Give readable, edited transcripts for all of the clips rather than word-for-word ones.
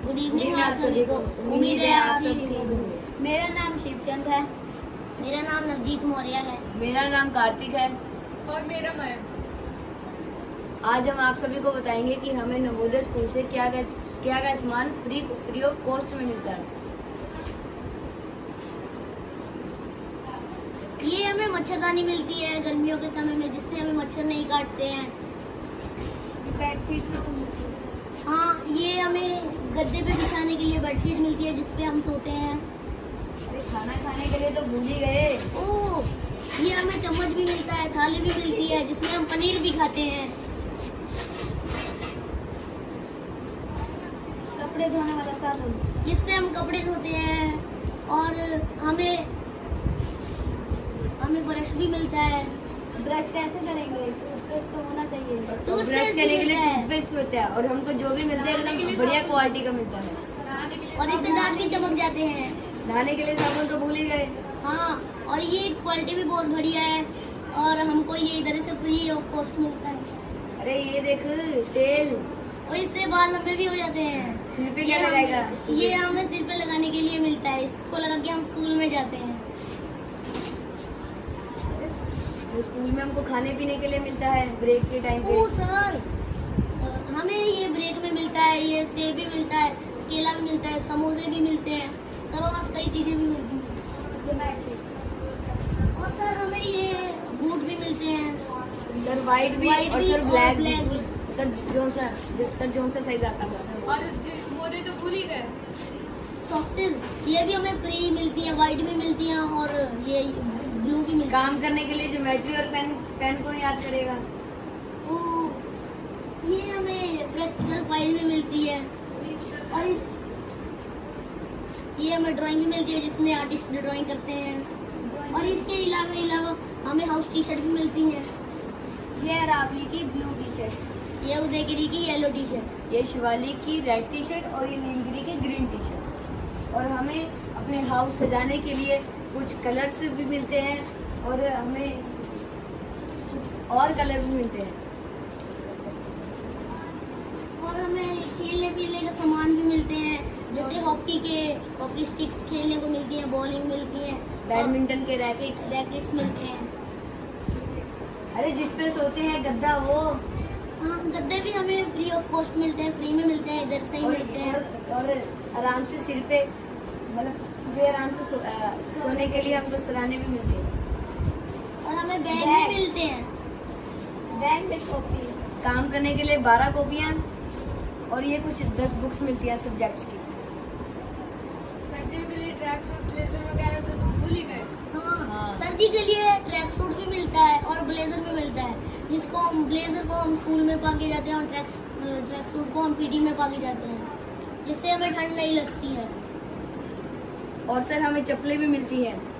Good evening आप सभी को। उम्मीद है आप सब ठीक होंगे। मेरा नाम शिवचंद है। मेरा नाम नवजीत मौर्य है। मेरा नाम कार्तिक है। और मेरा मैं। आज हम आप सभी को बताएंगे कि हमें नवोदय स्कूल से क्या क्या सामान फ्री ऑफ कॉस्ट में मिलता है। ये हमें मच्छरदानी मिलती है गर्मियों के समय में, जिससे हमें मच्छर नहीं काटते हैं। बेडशीट हाँ, ये हमें गद्दे पे बिछाने के लिए बेडशीट मिलती है, जिसपे हम सोते हैं। अरे खाना खाने के लिए तो भूल ही गए। ओह, ये हमें चम्मच भी मिलता है, थाली भी मिलती है, जिसमें हम पनीर भी खाते हैं। कपड़े धोने वाला साबुन, जिससे हम कपड़े धोते हैं। और हमें ब्रश भी मिलता है। ब्रश कैसे करेंगे? टूथपेस्ट तो होना चाहिए। तो ब्रश करने के लिए टूथपेस्ट होता है और हमको जो भी मिलता है एकदम बढ़िया क्वालिटी का मिलता है। और इससे दांत भी चमक जाते हैं। नहाने के लिए साबुन तो भूल ही गए। हाँ, और ये क्वालिटी भी बहुत बढ़िया है और हमको ये इधर से फ्री ऑफ कॉस्ट मिलता है। अरे ये देख तेल, और इससे बाल लंबे भी हो जाते हैं। सिर पे क्या लगाएगा? ये हमें सिर पे लगाने के लिए मिलता है। इसको लगा के हम स्कूल में जाते हैं। जो स्कूल में हमको खाने पीने के लिए मिलता है ब्रेक के टाइम पे। ओ सर, हमें ये ब्रेक में मिलता है। ये सेब भी मिलता है, केला भी मिलता है, समोसे भी मिलते हैं सर, और कई चीजें भी मिलती हैं। और सर हमें ये बूट भी मिलते हैं। सर वाइट भी White और भी सर और ब्लैक black भी। भी। सर जो सा साइज आता है। और मोरे तो भूल ही गए। सॉक्सेस ये भी हमें फ्री मिलती है, वाइट भी मिलती हैं और ये ब्लू भी मिलती काम करने के लिए ज्योमेट्री और पेन को याद करेगा। है। ओ, ये हमें प्रैक्टिकल फाइल भी मिलती है। और ये हमें ड्राइंग भी मिलती है, जिसमें आर्टिस्ट ड्राइंग करते हैं। और इसके अलावा हमें हाउस टी शर्ट भी मिलती है। ये रावली की ब्लू टी शर्ट, ये उदयगिरी की येलो टी शर्ट। ये शिवाली की रेड टी शर्ट और ये नीलगिरी की ग्रीन टी शर्ट। और हमें अपने हाउस सजाने के लिए कुछ कलर्स भी मिलते हैं और हमें कुछ और कलर भी मिलते हैं। और हमें खेलने पीने का सामान भी मिलते हैं, जैसे हॉकी स्टिक्स खेलने को मिलती हैं, बॉलिंग मिलती है, बैडमिंटन के रैकेट्स मिलते हैं। अरे जिस पे सोते हैं गद्दा वो। हाँ, गद्दे भी हमें फ्री ऑफ कॉस्ट मिलते हैं, फ्री में मिलते हैं, इधर से ही मिलते हैं। और आराम से सिर पे मतलब सुबह आराम से सोने के लिए हमको सराहने भी मिलते हैं। और हमें बैग बैग। भी मिलते हैं। बैग विद कॉपी, काम करने के लिए 12 कॉपियाँ और ये कुछ 10 बुक्स मिलती हैं सब्जेक्ट्स की। सर्दियों के लिए ट्रैक सूट ब्लेजर वगैरह तो तुम भूल ही गए। हाँ, सर्दी के लिए ट्रैक सूट भी मिलता है और ब्लेजर भी मिलता है, जिसको हम ब्लेजर को हम स्कूल में पा के जाते हैं और ट्रैक सूट को हम पीटी में पा के जाते हैं, जिससे हमें ठंड नहीं लगती है। और सर हमें चप्पलें भी मिलती हैं।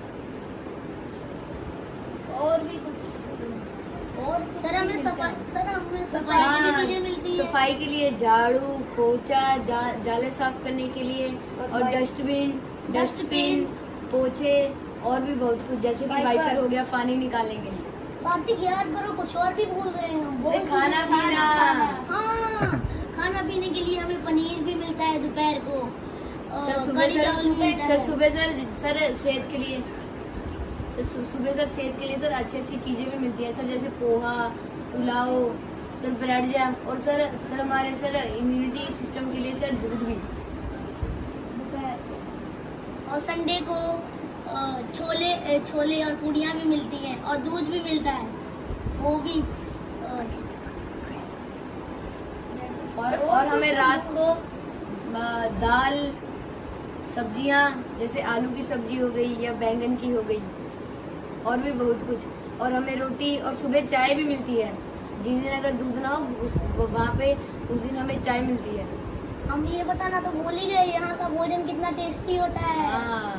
और भी कुछ। और सर हमें सफाई की भी चीजें मिलती है। सफाई के लिए झाड़ू, पोछा, जाले साफ करने के लिए और डस्टबिन, पोछे और भी बहुत कुछ, जैसे कि वाइपर हो गया पानी निकालने के लिए। कार्तिक याद करो, कुछ और भी भूल गए हम। बहुत अरे खाना चीजें- पीना। हाँ, खाना पीने के लिए हमें पनीर भी मिलता है दोपहर को। सर कढ़ी चावल भी मिलता है। सुबह सर सेहत के लिए सुबह सर सेहत के लिए सर अच्छी चीजें भी मिलती है सर, जैसे poha, pulao, sir bread jam और सर हमारे सर इम्यूनिटी सिस्टम के लिए सर दूध भी। और संडे को छोले और पूड़ियाँ भी मिलती हैं और दूध भी मिलता है, वो भी। और हमें रात को दाल, सब्जियां जैसे आलू की सब्जी हो गई या बैंगन की हो गई और भी बहुत कुछ। और हमें रोटी और सुबह चाय भी मिलती है। जिस दिन अगर दूध ना हो वहाँ पे उस दिन हमें चाय मिलती है। हम ये बताना तो भूल ही गए, यहाँ का भोजन कितना टेस्टी होता है। हाँ,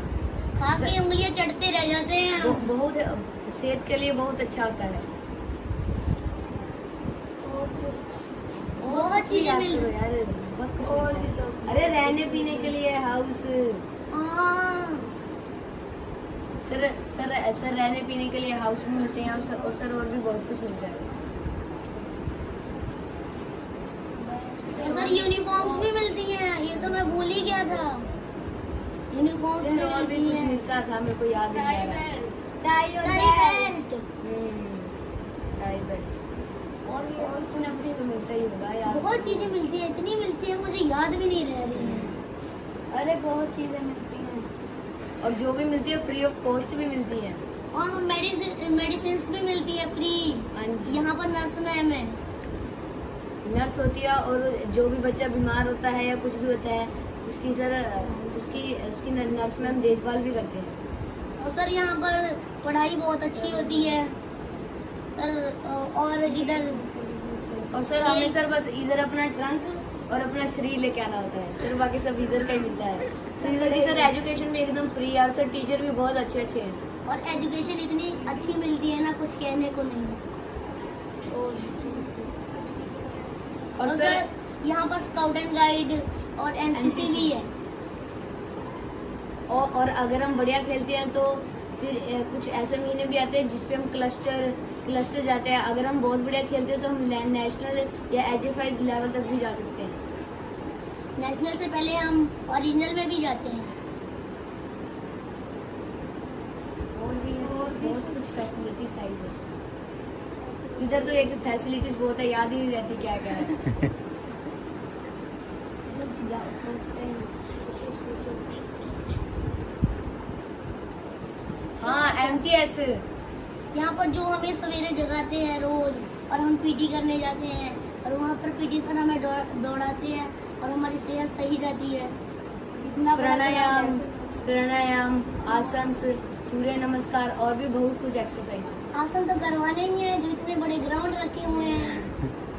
खा के उंगलियां चटते रह जाते हैं हम। बहुत सेहत के लिए बहुत अच्छा होता है। बहुत चीजें मिल करो यार, बहुत कुछ और मिलता है। अरे रहने पीने के लिए हाउस, हाँ, सर रहने पीने के लिए हाउस भी मिलते हैं और सर और भी बहुत कुछ मिलता है। सर यूनिफॉर्म्स भी मिलती हैं, ये तो मैं भूल यूनिफॉर्म फिर और भी कुछ मिलता था, मेरे को याद नहीं आ रहा। टाई और बेल्ट। टाई बेल्ट और भी और कुछ ना कुछ तो मिलता ही होगा यार। बहुत चीजें मिलती है, इतनी मिलती है मुझे याद भी नहीं रह रही है। अरे बहुत चीजें मिलती हैं। और जो भी मिलती है फ्री ऑफ कॉस्ट भी मिलती है। और मेडिसिन भी मिलती है फ्री। हाँ जी। यहाँ पर नर्स मैम है। नर्स होती है और जो भी बच्चा बीमार होता है या कुछ भी होता है उसकी उसकी नर्स मैम देखभाल भी करते हैं। और सर यहाँ पर पढ़ाई बहुत अच्छी होती है सर। और इधर और सर हमें सर बस इधर अपना ट्रंक और अपना शरीर लेके आना होता है सर, बाकी सब इधर का ही मिलता है। सर इधर की सर एजुकेशन भी एकदम फ्री है और सर टीचर भी बहुत अच्छे अच्छे हैं। और एजुकेशन इतनी अच्छी मिलती है ना, कुछ कहने को नहीं। और और सर सर यहाँ पर स्काउट एंड गाइड और एनसीसी भी है। और अगर हम बढ़िया खेलते हैं तो फिर कुछ ऐसे महीने भी आते हैं जिसपे हम क्लस्टर जाते हैं। अगर हम बहुत बढ़िया खेलते हैं तो हम नेशनल या एज5 लेवल तक भी जा सकते हैं। नेशनल से पहले हम ओरिजिनल में भी जाते हैं। और भी बहुत कुछ फैसिलिटीज साइड है। इधर तो एक फैसिलिटीज बहुत है, याद ही नहीं रहती क्या क्या है। हाँ MTS। यहाँ पर जो हमें सवेरे जगाते हैं रोज, और हम पीटी करने जाते हैं, और वहाँ पर पीटी सर हमें दौड़ाते हैं और हमारी सेहत सही रहती है। इतना प्राणायाम, आसन, सूर्य नमस्कार और भी बहुत कुछ एक्सरसाइज है। आसन तो करवाने ही है, जो इतने बड़े ग्राउंड रखे हुए हैं।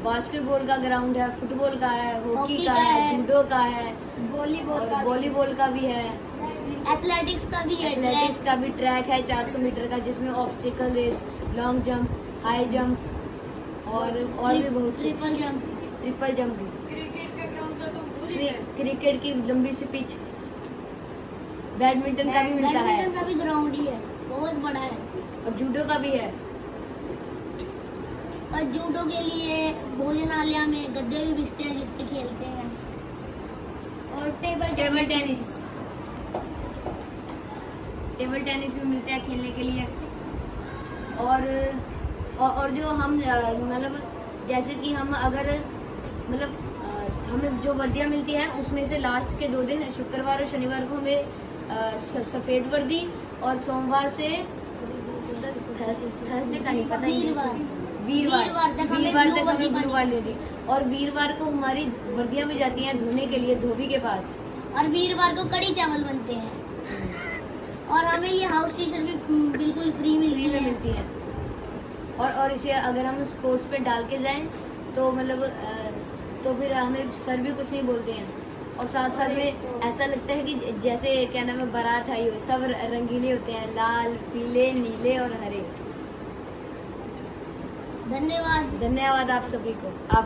बास्केटबॉल का ग्राउंड है, फुटबॉल का है, हॉकी हॉकी का का है, है, जूडो का है, वॉलीबॉल का भी है, एथलेटिक्स का भी है, एथलेटिक्स का भी ट्रैक है 400 मीटर का, जिसमें obstacle race, long jump, high jump और भी बहुत ट्रिपल जंप। ट्रिपल जंप भी। क्रिकेट का ग्राउंड का तो भूल ही गए। क्रिकेट की लंबी सी पिच, बैडमिंटन का भी मिलता है बैडमिंटन का भी ग्राउंड ही है, बहुत बड़ा है। और जूडो का भी है। और जूडो के लिए भोजनालय में गद्दे भी बिछते हैं जिस पे खेलते हैं। और टेबल टेनिस भी मिलते हैं खेलने के लिए। और जो हम मतलब जैसे कि हम अगर मतलब हमें जो वर्दियाँ मिलती हैं उसमें से लास्ट के 2 दिन शुक्रवार और शनिवार को हमें सफेद वर्दी, और सोमवार से थर्सडे का नहीं पता, वीरवार तक हमें ब्लू वार्ड लेती। और वीरवार को हमारी वर्दियाँ भी जाती हैं धोने के लिए धोबी के पास। और वीरवार को कड़ी चावल बनते हैं। और हमें ये हाउस टी शर्ट भी बिल्कुल फ्री मिलती है। और इसे अगर हम स्पोर्ट्स पे डाल के जाएं तो मतलब तो फिर हमें सर भी कुछ नहीं बोलते हैं। और साथ साथ में ऐसा लगता है कि जैसे क्या नाम है बारात आई हो, सब रंगीले होते हैं, लाल, पीले, नीले और हरे। धन्यवाद। धन्यवाद आप सभी को। आप